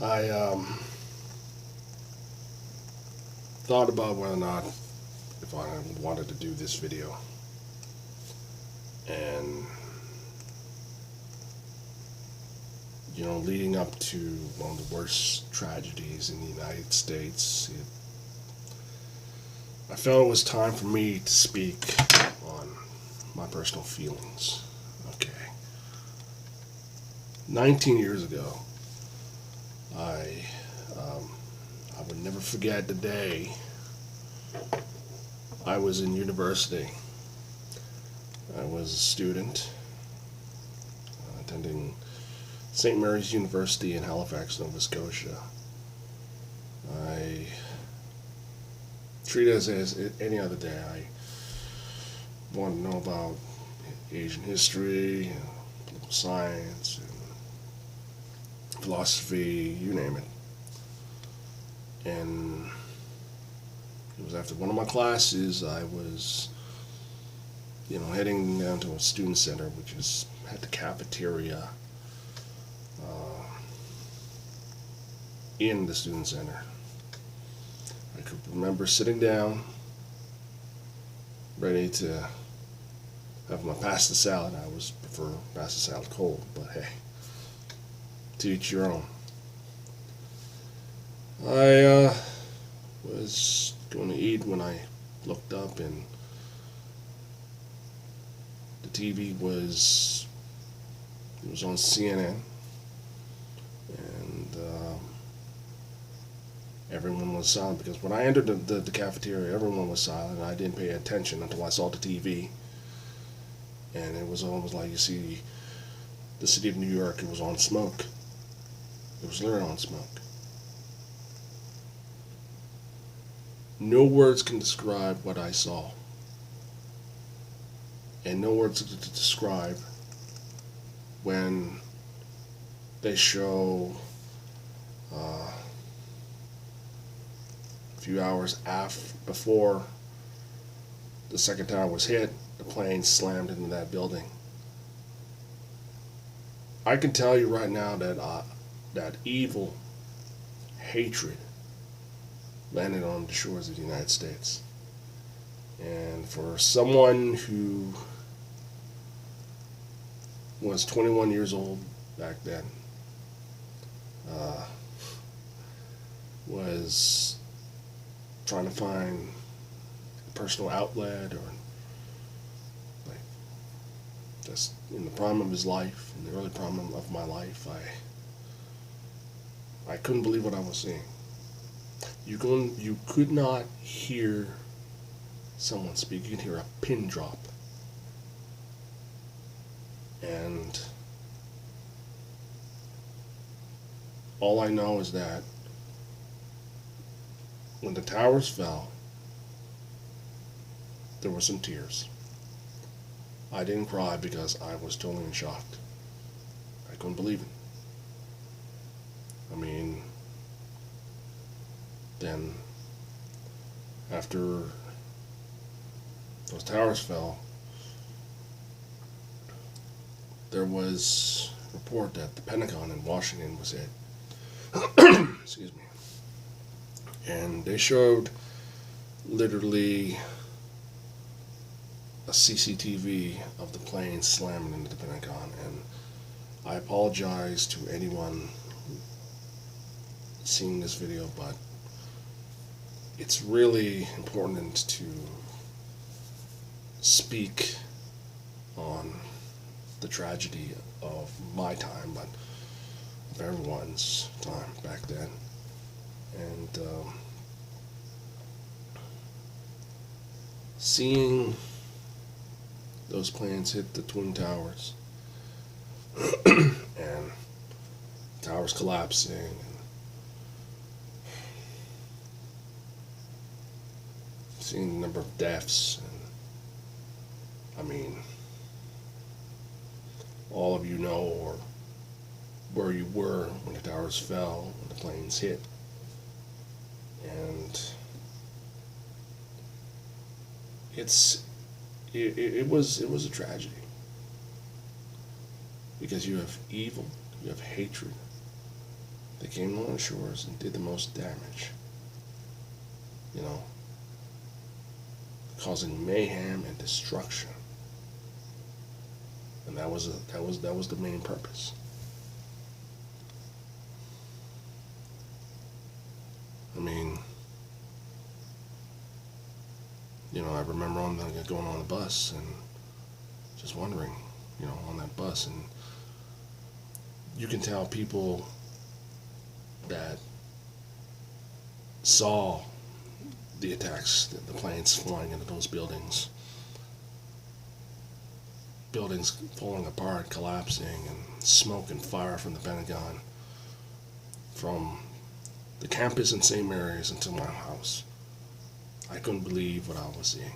I thought about whether or not if I wanted to do this video, and leading up to one of the worst tragedies in the United States, I felt it was time for me to speak on my personal feelings. Okay. 19 years ago, I um, I would never forget the day I was in university. I was a student attending St. Mary's University in Halifax, Nova Scotia. I treat it as any other day. I want to know about Asian history, political science, and philosophy, you name it. And it was after one of my classes, I was, heading down to a student center, which is had the cafeteria in the student center. I could remember sitting down, ready to have my pasta salad. I always prefer pasta salad cold, but hey, to each your own. I was going to eat when I looked up, and the TV was on CNN, and everyone was silent, because when I entered the cafeteria, everyone was silent, and I didn't pay attention until I saw the TV, and it was almost like you see the city of New York. It was on smoke. It was literally on smoke. No words can describe what I saw, and no words to describe when they show a few hours before the second tower was hit, the plane slammed into that building. I can tell you right now that that evil hatred landed on the shores of the United States. And for someone who was 21 years old back then, was trying to find a personal outlet, or like just in the prime of his life, in the early prime of my life, I couldn't believe what I was seeing. You could not hear someone speak. You can hear a pin drop. And all I know is that when the towers fell, there were some tears. I didn't cry because I was totally shocked. I couldn't believe it. I mean, then after those towers fell, there was a report that the Pentagon in Washington was hit. Excuse me. And they showed literally a CCTV of the plane slamming into the Pentagon. And I apologize to anyone seeing this video, but it's really important to speak on the tragedy of my time, but of everyone's time back then. And seeing those planes hit the Twin Towers and towers collapsing, and seeing the number of deaths, and I mean, all of you know, or where you were when the towers fell, when the planes hit. And it was a tragedy, because you have evil, you have hatred, They came on the shores and did the most damage. You know, causing mayhem and destruction. And that was the main purpose. I mean, you know, I remember going on the bus and just wondering, you know, on that bus, and you can tell people that saw the attacks, the planes flying into those buildings falling apart, collapsing, and smoke and fire from the Pentagon, from the campus in St. Mary's into my house. I couldn't believe what I was seeing.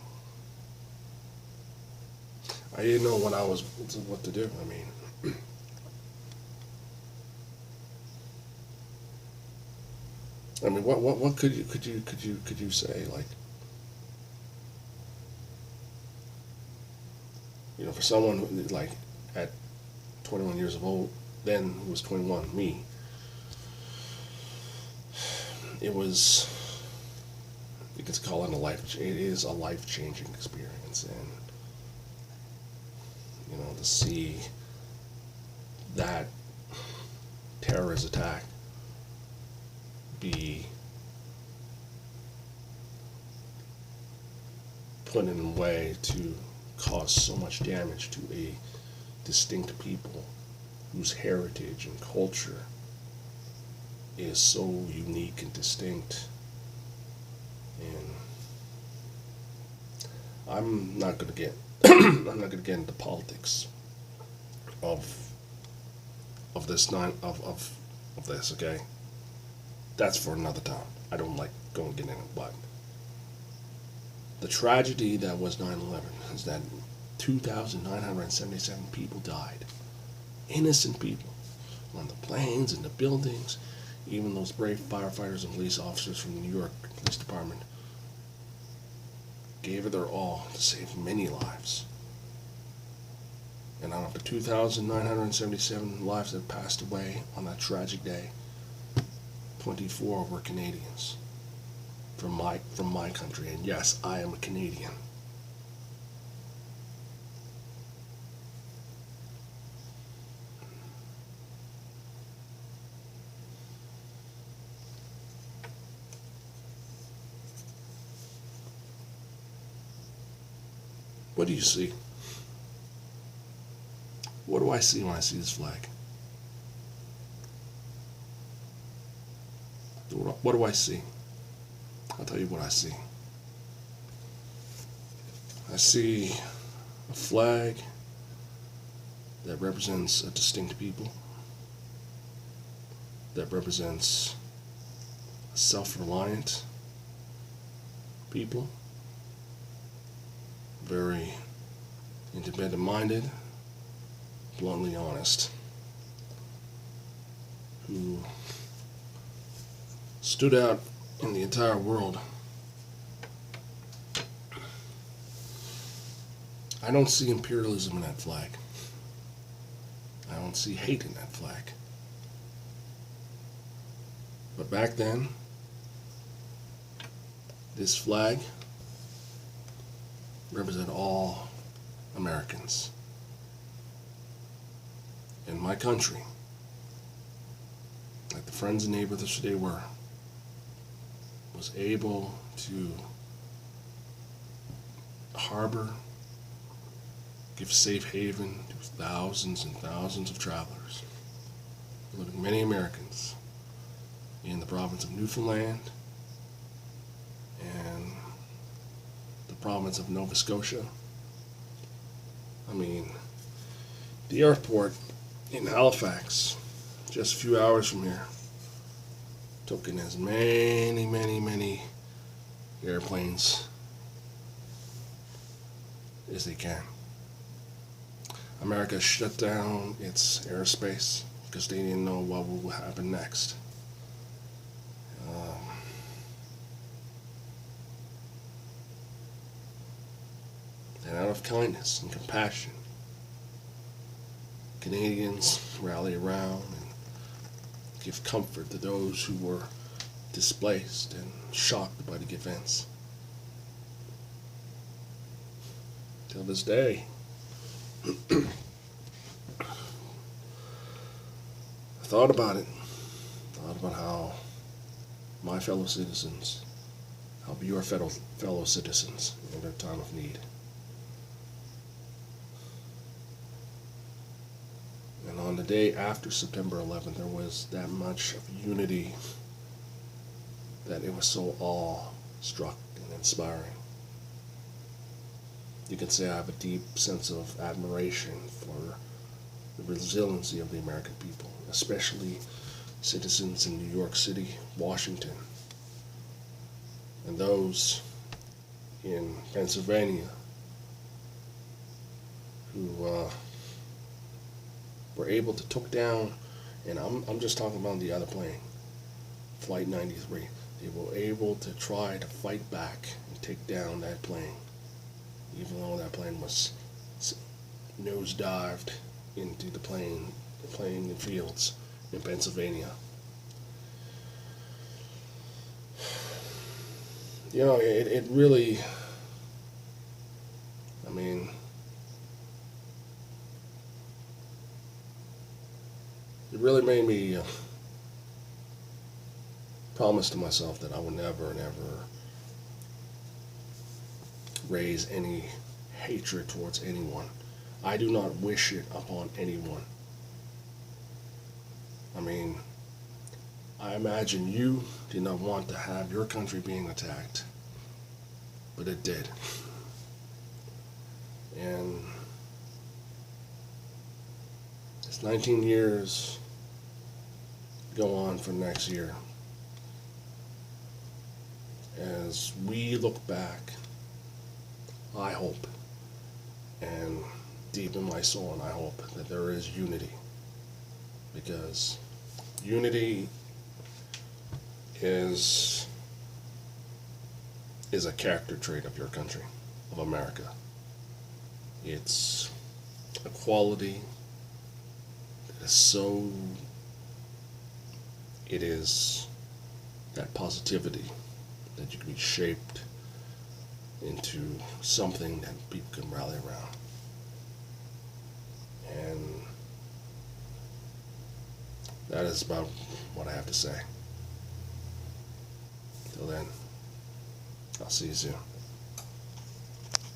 I didn't know what to do. I mean, what could you say, like, you know, for someone who, like, at 21 years of old, then who was 21, me, it was, you could call it it is a life-changing experience, and, you know, to see that terrorist attack be put in a way to cause so much damage to a distinct people whose heritage and culture is so unique and distinct. And I'm not going to get I'm not going to get into politics of this, okay? That's for another time. I don't like going to get in it, but the tragedy that was 9/11 is that 2,977 people died. Innocent people on the planes, in the buildings, even those brave firefighters and police officers from the New York Police Department gave it their all to save many lives. And out of the 2,977 lives that passed away on that tragic day, 24 were Canadians from my country. And yes, I am a Canadian. What do you see? What do I see when I see this flag? What do I see? I'll tell you what I see. I see a flag that represents a distinct people, that represents a self-reliant people, very independent-minded, bluntly honest, who stood out in the entire world. I don't see imperialism in that flag. I don't see hate in that flag. But back then, this flag represented all Americans. In my country, like the friends and neighbors they were, was able to harbor, give safe haven to thousands and thousands of travelers, including many Americans in the province of Newfoundland and the province of Nova Scotia. I mean, the airport in Halifax, just a few hours from here, took in as many airplanes as they can. America shut down its airspace because they didn't know what would happen next. And out of kindness and compassion, Canadians rally around and give comfort to those who were displaced and shocked by the events. Till this day, I thought about it. Thought about how my fellow citizens help your fellow citizens in their time of need. And on the day after September 11th, there was that much of unity that it was so awe-struck and inspiring. You can say I have a deep sense of admiration for the resiliency of the American people, especially citizens in New York City, Washington, and those in Pennsylvania who were able to took down, and I'm just talking about the other plane, Flight 93. They were able to try to fight back and take down that plane, even though that plane was nosedived into the playing fields in Pennsylvania. You know, it really, I mean, it really made me promise to myself that I would never raise any hatred towards anyone. I do not wish it upon anyone. I mean, I imagine you did not want to have your country being attacked, but it did. And it's 19 years go on for next year. As we look back, I hope, and deep in my soul, and I hope that there is unity, because unity is a character trait of your country, of America. It's a quality that is so, it is that positivity that you can be shaped into something that people can rally around. And that is about what I have to say. Till then, I'll see you soon.